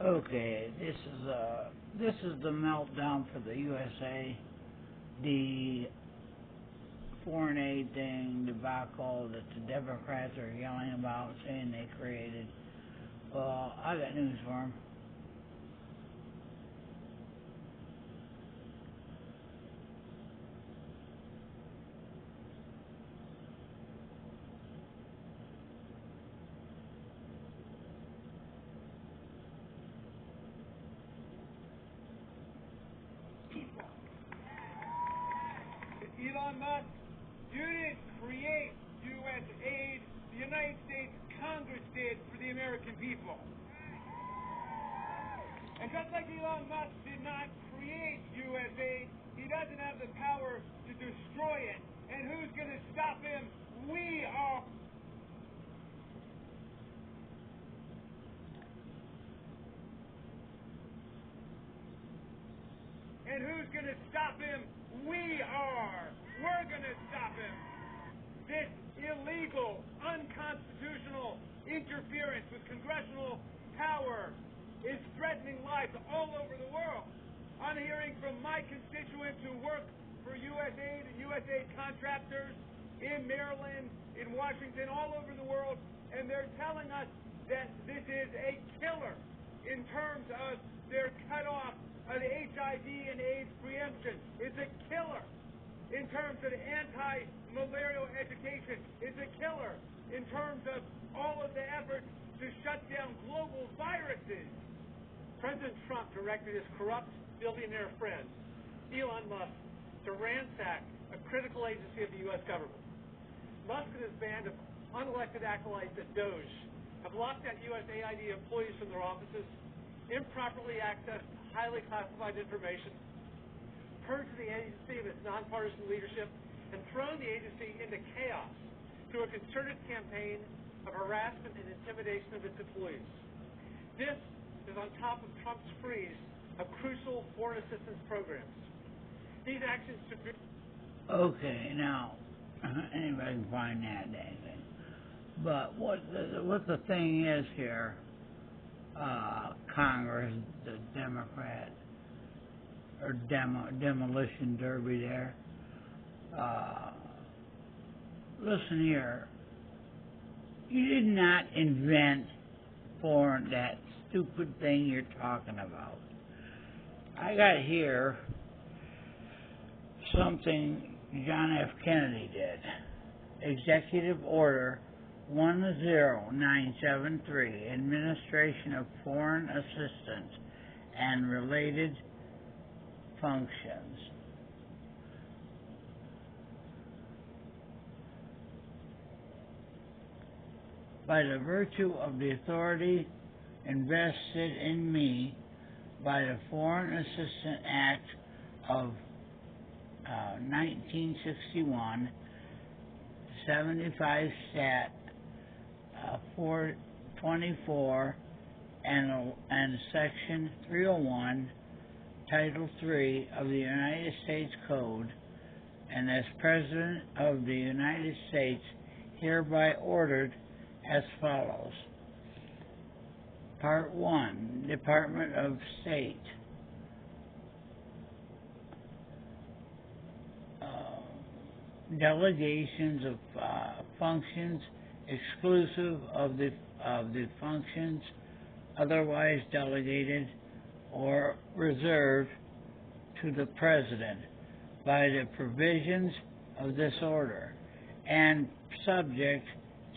Okay, this is the meltdown for the USA, the foreign aid thing, debacle that the Democrats are yelling about, saying they created. Well, I got news for them. Elon Musk, you didn't create U.S. aid. The United States Congress did for the American people. And just like Elon Musk did not create U.S. aid, he doesn't have the power to destroy it. And who's going to stop him? We are. And who's going to stop him? We are. We're going to stop him. This illegal, unconstitutional interference with congressional power is threatening lives all over the world. I'm hearing from my constituents who work for USAID and USAID contractors in Maryland, in Washington, all over the world, and they're telling us that this is a killer in terms of their cutoff of the HIV and AIDS preemption. It's a killer in terms of anti-malarial education. It's a killer in terms of all of the efforts to shut down global viruses. President Trump directed his corrupt billionaire friend, Elon Musk, to ransack a critical agency of the U.S. government. Musk and his band of unelected acolytes at DOGE have locked out USAID employees from their offices, improperly accessed highly classified information, purged the agency of its nonpartisan leadership, and thrown the agency into chaos through a concerted campaign of harassment and intimidation of its employees. This is on top of Trump's freeze of crucial foreign assistance programs. These actions should be... Okay, now, anybody can find that anything. But what the thing is here, Congress, the Democrat, or demolition derby there, listen here, you did not invent that stupid thing you're talking about. I got here something John F. Kennedy did. Executive Order 10973, Administration of Foreign Assistance and Related Functions. By the virtue of the authority invested in me by the Foreign Assistance Act of 1961, 75 Stat 424, and Section 301, Title 3 of the United States Code, and as President of the United States, hereby ordered as follows. Part 1, Department of State. Delegations of functions exclusive of the functions otherwise delegated or reserved to the President by the provisions of this order and subject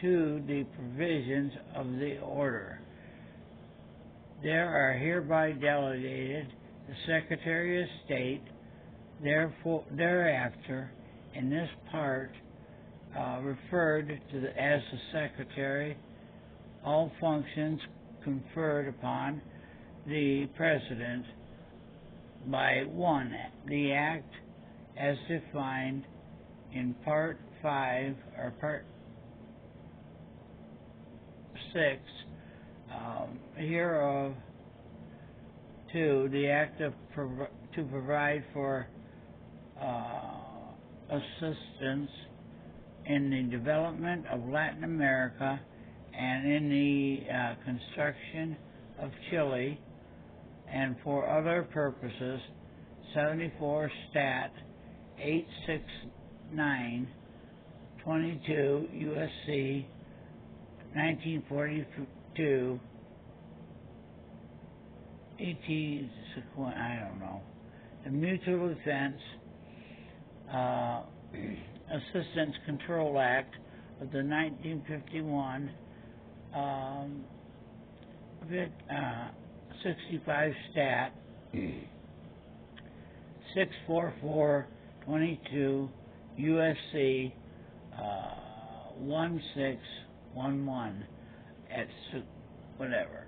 to the provisions of the order. There are hereby delegated the Secretary of State, thereafter, in this part, referred to as the Secretary, all functions conferred upon the President by 1. The Act as defined in Part 5 or Part 6 hereof. 2. The Act to provide for assistance in the development of Latin America and in the construction of Chile, and for other purposes, 74 Stat 869 22 USC 1942 18 I don't know. The Mutual Defense Assistance Control Act of the 1951 65 Stat 64422 USC 1611 at whatever.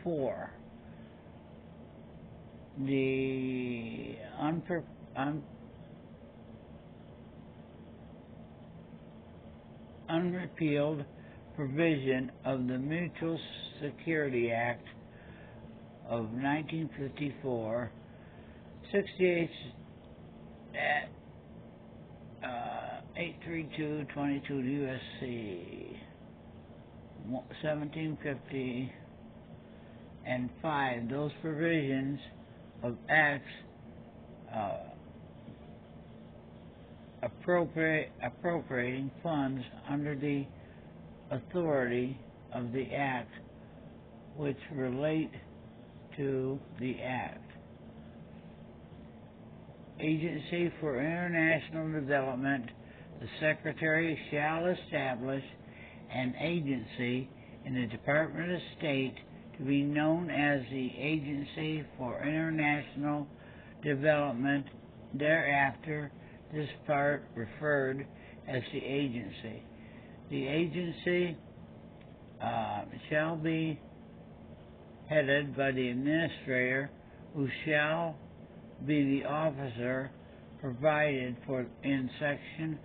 4. The unrepealed provision of the Mutual Security Act of 1954, 68 at 83222 USC 1750, and 5. Those provisions of acts appropriating funds under the authority of the Act which relate to the Act. Agency for International Development. The Secretary shall establish an agency in the Department of State to be known as the Agency for International Development, thereafter this part referred as the agency. The agency shall be headed by the administrator, who shall be the officer provided for in Section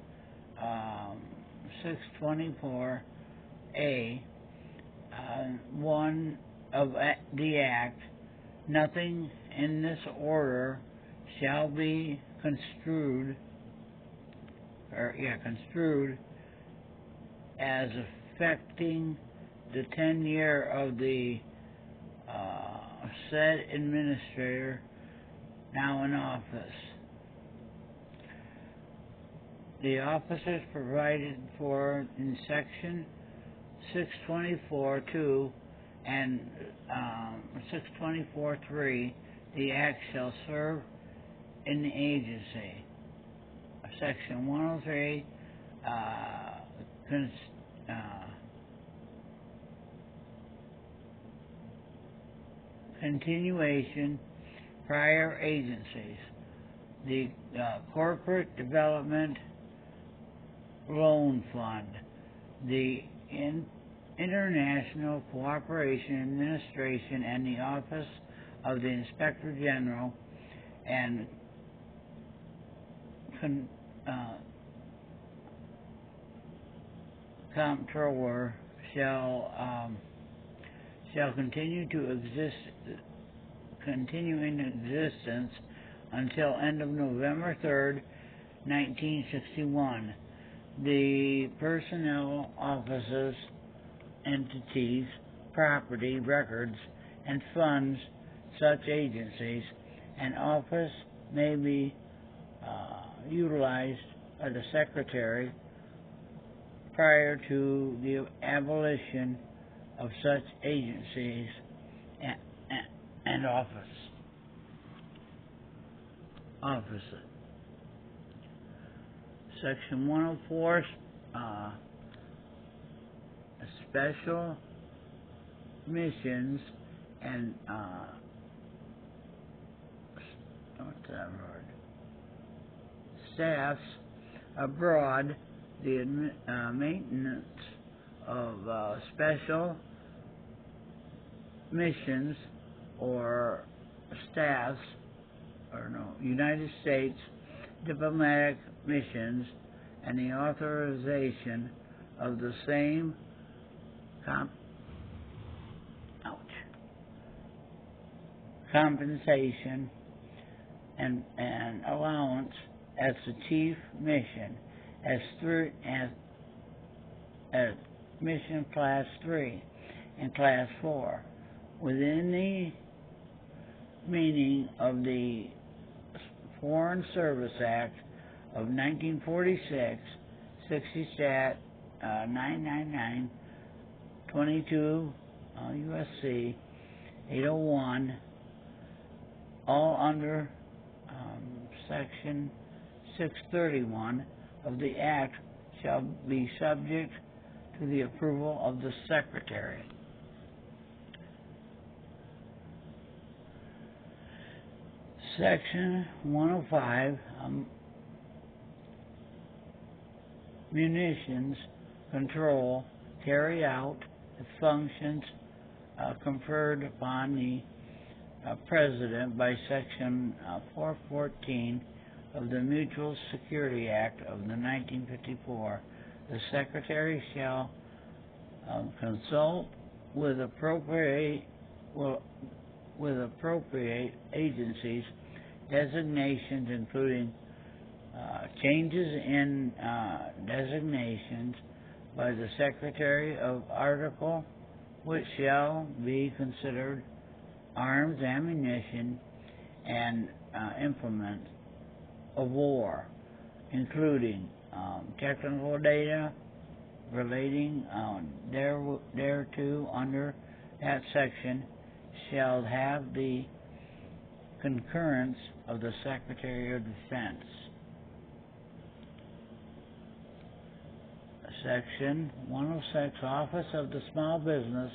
624A 1 of the Act. Nothing in this order shall be construed as affecting the tenure of the said administrator now in office. The officers provided for in Section 624.2 and 624.3, the Act shall serve in the agency. Section 103, continuation, prior agencies. The Corporate Development Loan Fund, the International Cooperation Administration, and the Office of the Inspector General and Comptroller shall continue in existence until end of November 3rd, 1961. The personnel, offices, entities, property, records, and funds such agencies and office may be utilized by the Secretary prior to the abolition of such agencies and offices. Section 104, special missions and staffs abroad, the maintenance of special missions or staffs, United States diplomatic missions, and the authorization of the same compensation and allowance as the chief mission as mission class 3 and class 4 within the meaning of the Foreign Service Act of 1946, 60 Stat 999, 22 USC 801, all under Section 631 of the Act shall be subject to the approval of the Secretary. Section 105, munitions control carry out the functions conferred upon the President by Section 414 of the Mutual Security Act of the 1954. The Secretary shall consult with appropriate agencies, designations including changes in designations by the Secretary of Article which shall be considered arms, ammunition, and implements of war, including technical data relating thereto under that section shall have the concurrence of the Secretary of Defense. Section 106, Office of the Small Business.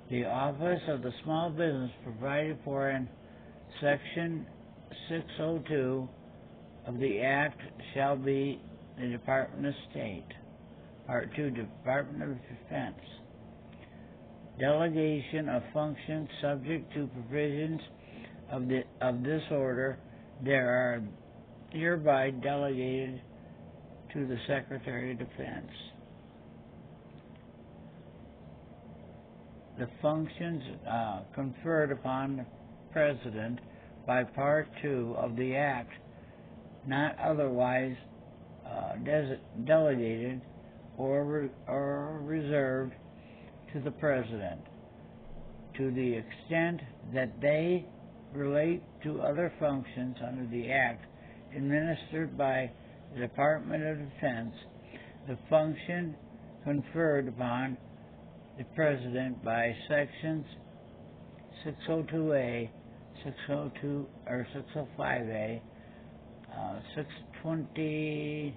The Office of the Small Business provided for in Section 602 of the Act shall be the Department of State. Part 2, Department of Defense. Delegation of functions subject to provisions of this order, there are hereby delegated to the Secretary of Defense. The functions conferred upon the President by Part 2 of the Act, not otherwise delegated or reserved to the President, to the extent that they relate to other functions under the Act administered by the Department of Defense, the function conferred upon the President by Sections 602A, 602 or 605A, 625A,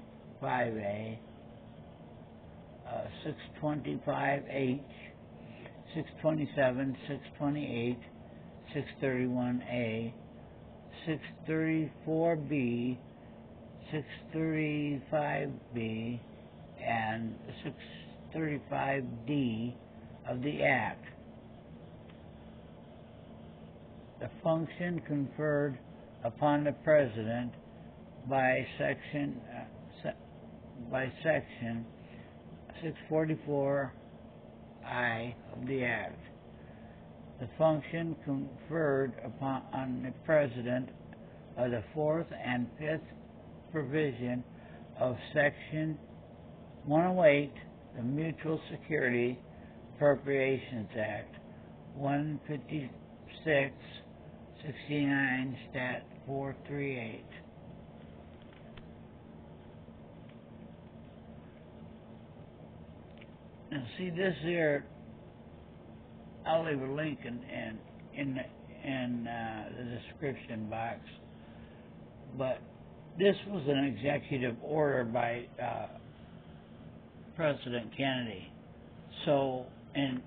625H, 627, 628, 631A, 634B, 635B, and 635D of the Act. The function conferred upon the President by Section 644I of the Act. The function conferred on the President by the 4th and 5th provision of Section 108, the Mutual Security Appropriations Act, 156, 69, Stat 438. Now, see this here. I'll leave a link in the description box. But this was an executive order by President Kennedy. So, in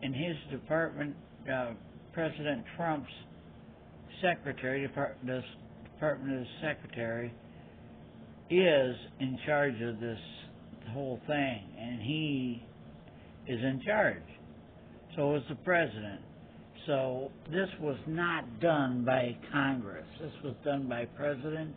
his department, President Trump's secretary, the Department of the Secretary, is in charge of this whole thing, and he is in charge. So is the President. So this was not done by Congress. This was done by President